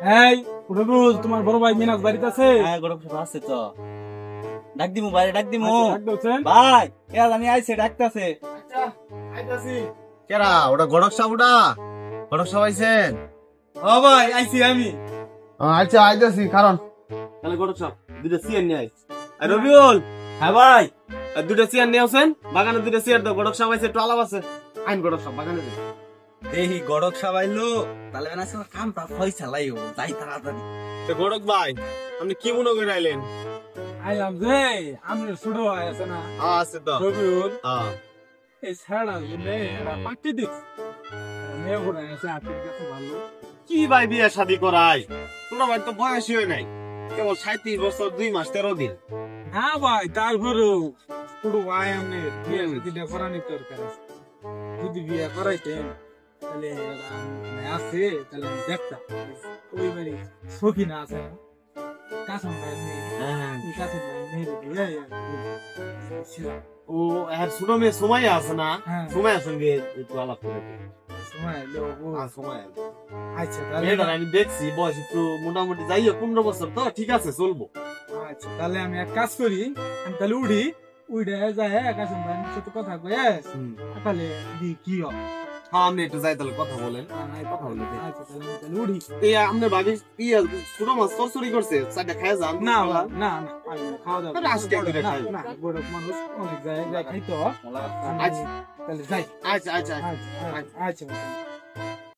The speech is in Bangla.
এই রবিউল, তোমার বড় ভাই মিনাজ বাড়িতে আছে? হ্যাঁ গরম সব আছে তো। ডাক দিমু বাইরে, ডাক দিমু। আচ্ছা, ডাক দাওছেন? ভাই এ জানি আইছে, ডাকতাছে। আচ্ছা, আইতাছি। কেরা ওটা গড়ক সাবুটা গড়ক সবাইছেন? ও ভাই আইছি আমি। আচ্ছা আইতাছি কারণ তাহলে গরক সব দুইটা চেয়ার নিয়ে আইস। আর রবিউল, হ্যাঁ ভাই আর দুইটা চেয়ার নিয়ে আসেন, বাগানে দুইটা চেয়ার দাও। গরক সব আইছে, একটু আলাপ আছে। আইন গরক সব বাগানে দে। দেখি গড়ক সাবাইলো তাহলে না সব কামটা ফয়সালাইও যাই তাড়াতাড়ি। তো গরক ভাই, আপনি কি মনে করে আইলেন? আইলাম যে আমি ছোট ভাই আছে না আছে তো। রবিউল, হ্যাঁ এই ছাড়া দিলে এরা পার্টি দিস মেয়ে ঘুরে এসে আপনার কাছে ভালো। কি ভাই বিয়ে শাদী করাই? তোমরা ভাই তো বয়সই হয় নাই, কেবল 37 বছর 2 মাস 13 দিন। না ভাই, তারপরেও ছোট ভাই আপনি বিয়ে দিলে করানি দরকার আছে। যদি বিয়ে করাইতেন তাহলে এরা মানে আছে, তাহলে আমি দেখতাম ওই বাড়ি সখিনা আছে না, কাসম ভাই মেয়ে, এই কাসম ভাই মেয়ে দিয়ে ছিলাম। ও আর ছোট মেয়ে সময় আছে না, হ্যাঁ। সময়ের সঙ্গে একটু আলাপ করে দে। সময় লোক সময় আচ্ছা তাহলে মেয়েটার আমি দেখছি বয়স একটু মোটামুটি যাই হোক 15 বছর তো, ঠিক আছে চলবো। আচ্ছা তাহলে আমি এক কাজ করি, আমি তাহলে উঠি, উঠে যায় কাসম ভাই সাথে কথা কয়ে তাহলে দি কি হয়। হ্যাঁ আপনি একটু যাই তাহলে কথা বলেন। কথা বলে আচ্ছা তাহলে আমি তাহলে উঠি। এই আপনার ভাবি ছোট মাছ চরচড়ি করছে, চারটা খায় যান। না না না আমি খাওয়া দাওয়া আরে আজকে করে না, খাই। না বড় মানুষ অনেক জায়গায় খাইতো। আচ্ছা তাহলে যাই। আচ্ছা আচ্ছা আচ্ছা আচ্ছা।